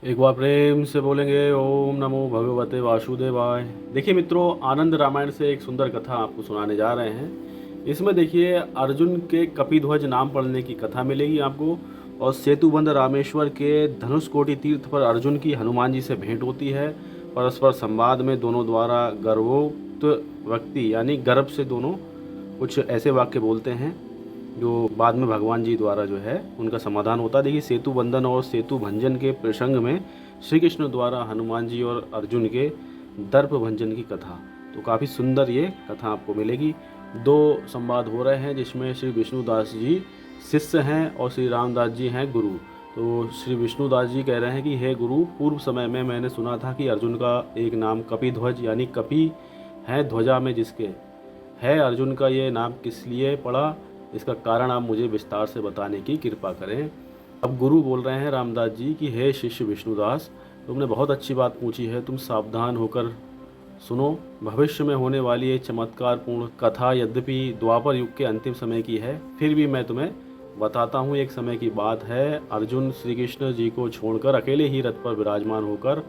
एक बार प्रेम से बोलेंगे ओम नमो भगवते वासुदेवाय। देखिए मित्रों, आनंद रामायण से एक सुंदर कथा आपको सुनाने जा रहे हैं। इसमें देखिए अर्जुन के कपिध्वज नाम पढ़ने की कथा मिलेगी आपको, और सेतुबंध रामेश्वर के धनुषकोटि तीर्थ पर अर्जुन की हनुमान जी से भेंट होती है। परस्पर संवाद में दोनों द्वारा गर्वोक्त व्यक्ति यानी गर्भ से दोनों कुछ ऐसे वाक्य बोलते हैं जो बाद में भगवान जी द्वारा जो है उनका समाधान होता है। देखिए, सेतु बंधन और सेतु भंजन के प्रसंग में श्री कृष्ण द्वारा हनुमान जी और अर्जुन के दर्प भंजन की कथा, तो काफ़ी सुंदर ये कथा आपको मिलेगी। दो संवाद हो रहे हैं जिसमें श्री विष्णुदास जी शिष्य हैं और श्री रामदास जी हैं गुरु। तो श्री विष्णुदास जी कह रहे हैं कि हे गुरु, पूर्व समय में मैंने सुना था कि अर्जुन का एक नाम कपिध्वज यानी कपि है ध्वजा में जिसके है। अर्जुन का ये नाम किस लिए पड़ा, इसका कारण आप मुझे विस्तार से बताने की कृपा करें। अब गुरु बोल रहे हैं रामदास जी कि हे शिष्य विष्णुदास, तुमने बहुत अच्छी बात पूछी है, तुम सावधान होकर सुनो। भविष्य में होने वाली ये चमत्कारपूर्ण कथा यद्यपि द्वापर युग के अंतिम समय की है, फिर भी मैं तुम्हें बताता हूँ। एक समय की बात है, अर्जुन श्री कृष्ण जी को छोड़कर अकेले ही रथ पर विराजमान होकर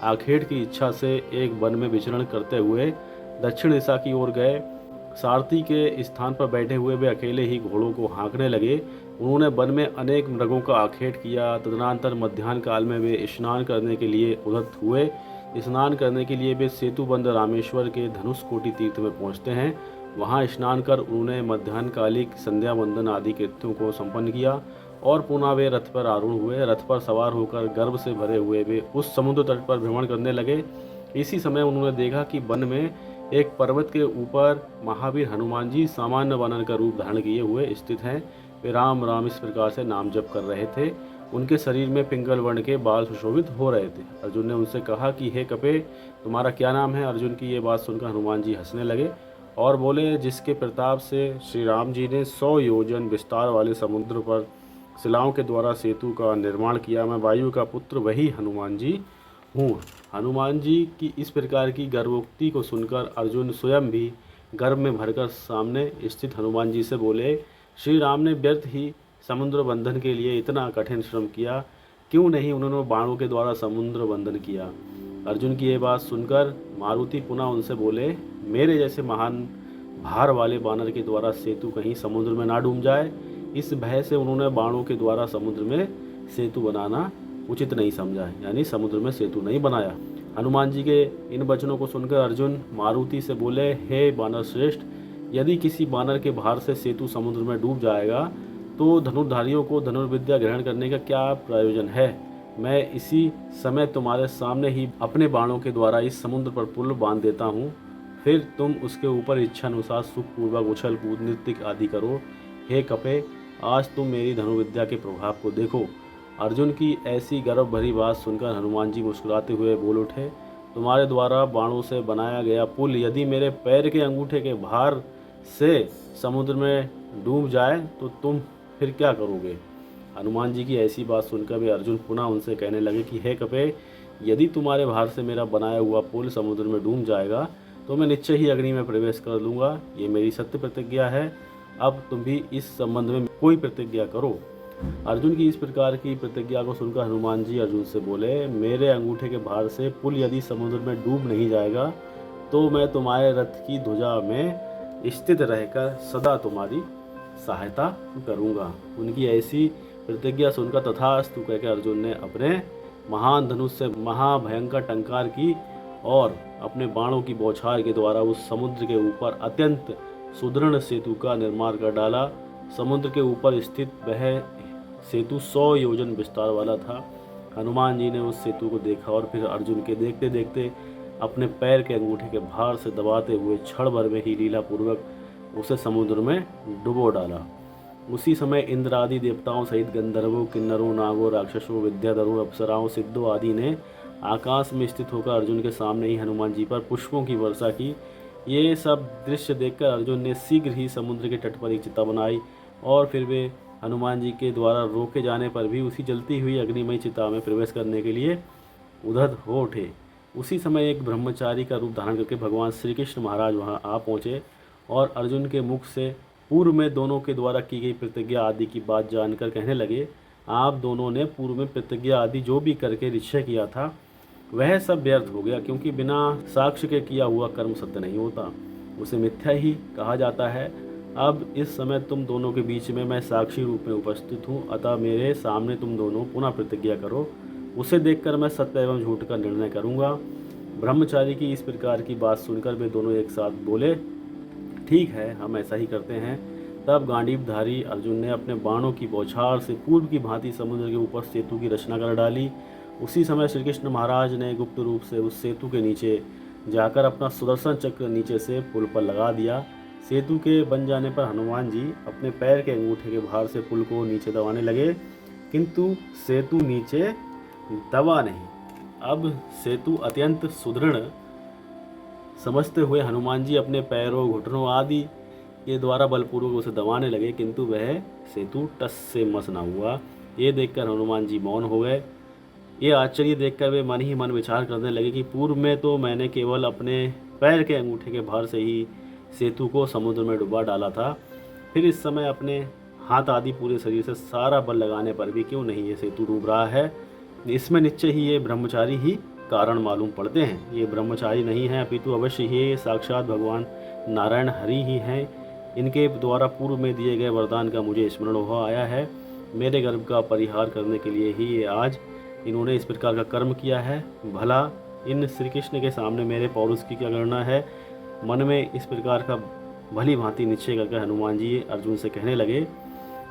आखेट की इच्छा से एक वन में विचरण करते हुए दक्षिण दिशा की ओर गए। सारथी के स्थान पर बैठे हुए वे अकेले ही घोड़ों को हाँकने लगे। उन्होंने वन में अनेक मृगों का आखेट किया। तदनंतर मध्याह्न काल में वे स्नान करने के लिए उद्यत हुए। स्नान करने के लिए वे सेतुबंध रामेश्वर के धनुषकोटि तीर्थ में पहुंचते हैं। वहां स्नान कर उन्होंने मध्याह्नकालिक संध्या वंदन आदि कृत्यों को संपन्न किया और पुनः वे रथ पर आरूढ़ हुए। रथ पर सवार होकर गर्व से भरे हुए वे उस समुद्र तट पर भ्रमण करने लगे। इसी समय उन्होंने देखा कि वन में एक पर्वत के ऊपर महावीर हनुमान जी सामान्य वानर का रूप धारण किए हुए स्थित हैं। वे राम राम इस प्रकार से नाम जप कर रहे थे। उनके शरीर में पिंगल वर्ण के बाल सुशोभित हो रहे थे। अर्जुन ने उनसे कहा कि हे कपे, तुम्हारा क्या नाम है। अर्जुन की ये बात सुनकर हनुमान जी हंसने लगे और बोले, जिसके प्रताप से श्री राम जी ने 100 योजन विस्तार वाले समुद्र पर शिलाओं के द्वारा सेतु का निर्माण किया, मैं वायु का पुत्र वही हनुमान जी हूँ। हनुमान जी की इस प्रकार की गर्वोक्ति को सुनकर अर्जुन स्वयं भी गर्व में भरकर सामने स्थित हनुमान जी से बोले, श्री राम ने व्यर्थ ही समुद्र बंधन के लिए इतना कठिन श्रम किया, क्यों नहीं उन्होंने बाणों के द्वारा समुद्र बंधन किया। अर्जुन की ये बात सुनकर मारुति पुनः उनसे बोले, मेरे जैसे महान भार वाले बानर के द्वारा सेतु कहीं समुद्र में ना डूब जाए, इस भय से उन्होंने बाणों के द्वारा समुद्र में सेतु बनाना उचित नहीं समझा, यानी समुद्र में सेतु नहीं बनाया। हनुमान जी के इन वचनों को सुनकर अर्जुन मारुति से बोले, हे बानर श्रेष्ठ, यदि किसी बानर के भार से सेतु समुद्र में डूब जाएगा तो धनुर्धारियों को धनुर्विद्या ग्रहण करने का क्या प्रयोजन है। मैं इसी समय तुम्हारे सामने ही अपने बाणों के द्वारा इस समुद्र पर पुल बांध देता हूँ, फिर तुम उसके ऊपर इच्छानुसार सुखपूर्वक उछल कूद नृत्य आदि करो। हे कपे, आज तुम मेरी धनुर्विद्या के प्रभाव को देखो। अर्जुन की ऐसी गर्व भरी बात सुनकर हनुमान जी मुस्कुराते हुए बोल उठे, तुम्हारे द्वारा बाणों से बनाया गया पुल यदि मेरे पैर के अंगूठे के भार से समुद्र में डूब जाए तो तुम फिर क्या करोगे। हनुमान जी की ऐसी बात सुनकर वे अर्जुन पुनः उनसे कहने लगे कि हे कपे, यदि तुम्हारे भार से मेरा बनाया हुआ पुल समुद्र में डूब जाएगा तो मैं निश्चय ही अग्नि में प्रवेश कर लूँगा। ये मेरी सत्य प्रतिज्ञा है। अब तुम भी इस संबंध में कोई प्रतिज्ञा करो। अर्जुन की इस प्रकार की प्रतिज्ञा को सुनकर हनुमान जी अर्जुन से बोले, मेरे अंगूठे के भार से पुल यदि समुद्र में डूब नहीं जाएगा तो मैं तुम्हारे रथ की ध्वजा में स्थित रहकर सदा तुम्हारी सहायता करूंगा। उनकी ऐसी प्रतिज्ञा सुनकर तथास्तु कहकर अर्जुन ने अपने महान धनुष से महाभयंकर टंकार की और अपने बाणों की बौछार के द्वारा उस समुद्र के ऊपर अत्यंत सुदृढ़ सेतु का निर्माण कर डाला। समुद्र के ऊपर स्थित वह सेतु 100 योजन विस्तार वाला था। हनुमान जी ने उस सेतु को देखा और फिर अर्जुन के देखते देखते अपने पैर के अंगूठे के भार से दबाते हुए क्षण भर में ही लीलापूर्वक उसे समुद्र में डुबो डाला। उसी समय इंद्र आदि देवताओं सहित गंधर्वों, किन्नरों, नागों, राक्षसों, विद्याधरों, अप्सराओं, सिद्धों आदि ने आकाश में स्थित होकर अर्जुन के सामने ही हनुमान जी पर पुष्पों की वर्षा की। ये सब दृश्य देखकर अर्जुन ने शीघ्र ही समुद्र के तट पर एक चिता बनाई और फिर वे हनुमान जी के द्वारा रोके जाने पर भी उसी जलती हुई अग्निमय चिता में प्रवेश करने के लिए उद्धत हो उठे। उसी समय एक ब्रह्मचारी का रूप धारण करके भगवान श्री कृष्ण महाराज वहां आ पहुँचे और अर्जुन के मुख से पूर्व में दोनों के द्वारा की गई प्रतिज्ञा आदि की बात जानकर कहने लगे, आप दोनों ने पूर्व में प्रतिज्ञा आदि जो भी करके निश्चय किया था वह सब व्यर्थ हो गया, क्योंकि बिना साक्ष्य के किया हुआ कर्म सत्य नहीं होता, उसे मिथ्या ही कहा जाता है। अब इस समय तुम दोनों के बीच में मैं साक्षी रूप में उपस्थित हूँ, अतः मेरे सामने तुम दोनों पुनः प्रतिज्ञा करो, उसे देखकर मैं सत्य एवं झूठ का निर्णय करूँगा। ब्रह्मचारी की इस प्रकार की बात सुनकर वे दोनों एक साथ बोले, ठीक है, हम ऐसा ही करते हैं। तब गांडीवधारी अर्जुन ने अपने बाणों की बौछार से पूर्व की भांति समुद्र के ऊपर सेतु की रचना कर डाली। उसी समय श्री कृष्ण महाराज ने गुप्त रूप से उस सेतु के नीचे जाकर अपना सुदर्शन चक्र नीचे से पुल पर लगा दिया। सेतु के बन जाने पर हनुमान जी अपने पैर के अंगूठे के भार से पुल को नीचे दबाने लगे, किंतु सेतु नीचे दबा नहीं। अब सेतु अत्यंत सुदृढ़ समझते हुए हनुमान जी अपने पैरों, घुटनों आदि के द्वारा बलपूर्वक उसे दबाने लगे, किंतु वह सेतु टस से मस न हुआ। ये देखकर हनुमान जी मौन हो गए। ये आश्चर्य देखकर वे मन ही मन विचार करने लगे कि पूर्व में तो मैंने केवल अपने पैर के अंगूठे के भार से ही सेतु को समुद्र में डुबा डाला था, फिर इस समय अपने हाथ आदि पूरे शरीर से सारा बल लगाने पर भी क्यों नहीं ये सेतु डूब रहा है। इसमें निश्चय ही ये ब्रह्मचारी ही कारण मालूम पड़ते हैं। ये ब्रह्मचारी नहीं हैं, अपितु अवश्य ही साक्षात भगवान नारायण हरि ही हैं। इनके द्वारा पूर्व में दिए गए वरदान का मुझे स्मरण हो आया है। मेरे गर्भ का परिहार करने के लिए ही ये आज इन्होंने इस प्रकार का कर्म किया है। भला इन श्री कृष्ण के सामने मेरे पौरुष की क्या गणना है। मन में इस प्रकार का भली भांति निश्चय करके हनुमान जी अर्जुन से कहने लगे,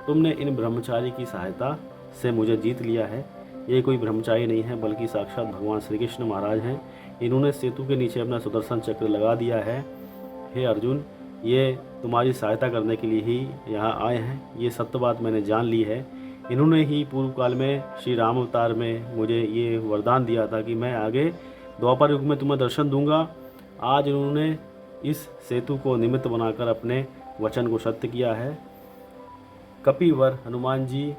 तुमने इन ब्रह्मचारी की सहायता से मुझे जीत लिया है। ये कोई ब्रह्मचारी नहीं है, बल्कि साक्षात भगवान श्री कृष्ण महाराज हैं। इन्होंने सेतु के नीचे अपना सुदर्शन चक्र लगा दिया है। हे अर्जुन, ये तुम्हारी सहायता करने के लिए ही यहाँ आए हैं। ये सत्य बात मैंने जान ली है। इन्होंने ही पूर्व काल में श्री राम अवतार में मुझे ये वरदान दिया था कि मैं आगे द्वापर युग में तुम्हें दर्शन दूंगा। आज इन्होंने इस सेतु को निमित्त बनाकर अपने वचन को सत्य किया है। कपिवर हनुमान जी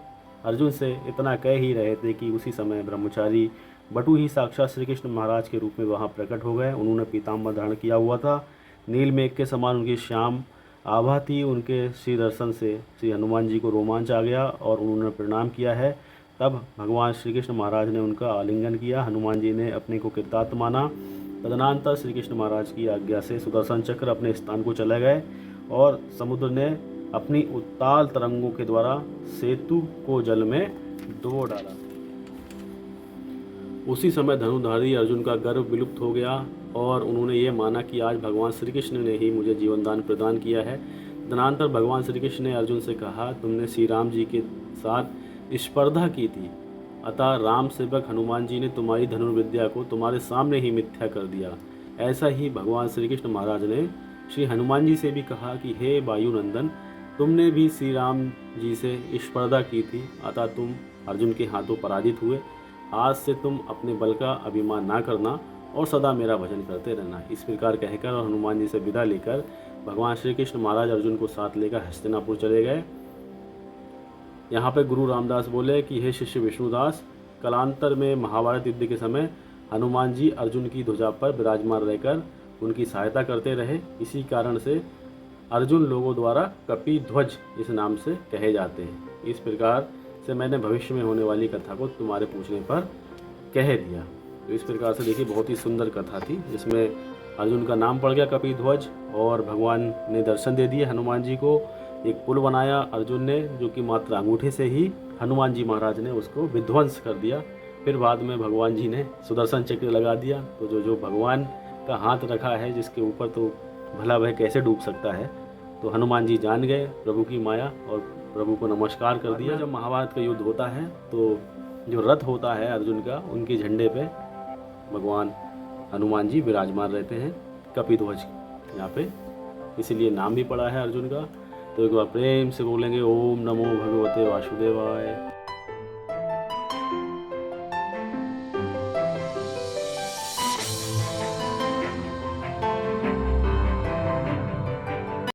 अर्जुन से इतना कह ही रहे थे कि उसी समय ब्रह्मचारी बटु ही साक्षात श्री कृष्ण महाराज के रूप में वहाँ प्रकट हो गए। उन्होंने पीताम्बर धारण किया हुआ था। नील मेघ के समान उनकी श्याम आभा थी। उनके श्री दर्शन से श्री हनुमान जी को रोमांच आ गया और उन्होंने प्रणाम किया है। तब भगवान श्री कृष्ण महाराज ने उनका आलिंगन किया। हनुमान जी ने अपने को कृतार्थ माना। तदनंतर श्री कृष्ण महाराज की आज्ञा से सुदर्शन चक्र अपने स्थान को चले गए और समुद्र ने अपनी उत्ताल तरंगों के द्वारा सेतु को जल में डुबो डाला। उसी समय धनुधारी अर्जुन का गर्व विलुप्त हो गया और उन्होंने ये माना कि आज भगवान श्री कृष्ण ने ही मुझे जीवन दान प्रदान किया है। तदनंतर भगवान श्री कृष्ण ने अर्जुन से कहा, तुमने श्री राम जी के साथ स्पर्धा की थी, अतः राम सेवक हनुमान जी ने तुम्हारी धनुर्विद्या को तुम्हारे सामने ही मिथ्या कर दिया। ऐसा ही भगवान श्री कृष्ण महाराज ने श्री हनुमान जी से भी कहा कि हे वायुनंदन, तुमने भी श्री राम जी से स्पर्धा की थी, अतः तुम अर्जुन के हाथों पराजित हुए। आज से तुम अपने बल का अभिमान ना करना और सदा मेरा भजन करते रहना। इस प्रकार कहकर और हनुमान जी से विदा लेकर भगवान श्री कृष्ण महाराज अर्जुन को साथ लेकर हस्तिनापुर चले गए। यहाँ पे गुरु रामदास बोले कि हे शिष्य विष्णुदास, कालांतर में महाभारत युद्ध के समय हनुमान जी अर्जुन की ध्वजा पर विराजमान रहकर उनकी सहायता करते रहे। इसी कारण से अर्जुन लोगों द्वारा कपिध्वज इस नाम से कहे जाते हैं। इस प्रकार से मैंने भविष्य में होने वाली कथा को तुम्हारे पूछने पर कह दिया। तो इस प्रकार से देखिए बहुत ही सुंदर कथा थी, जिसमें अर्जुन का नाम पड़ गया कपिध्वज और भगवान ने दर्शन दे दिए हनुमान जी को। एक पुल बनाया अर्जुन ने, जो कि मात्र अंगूठे से ही हनुमान जी महाराज ने उसको विध्वंस कर दिया। फिर बाद में भगवान जी ने सुदर्शन चक्र लगा दिया। तो जो भगवान का हाथ रखा है जिसके ऊपर, तो भला वह कैसे डूब सकता है। तो हनुमान जी जान गए प्रभु की माया और प्रभु को नमस्कार कर दिया। जब महाभारत का युद्ध होता है तो जो रथ होता है अर्जुन का, उनके झंडे पे भगवान हनुमान जी विराजमान रहते हैं कपिध्वज यहाँ पे, इसीलिए नाम भी पड़ा है अर्जुन का। तो एक बार प्रेम से बोलेंगे ओम नमो भगवते वासुदेवाय।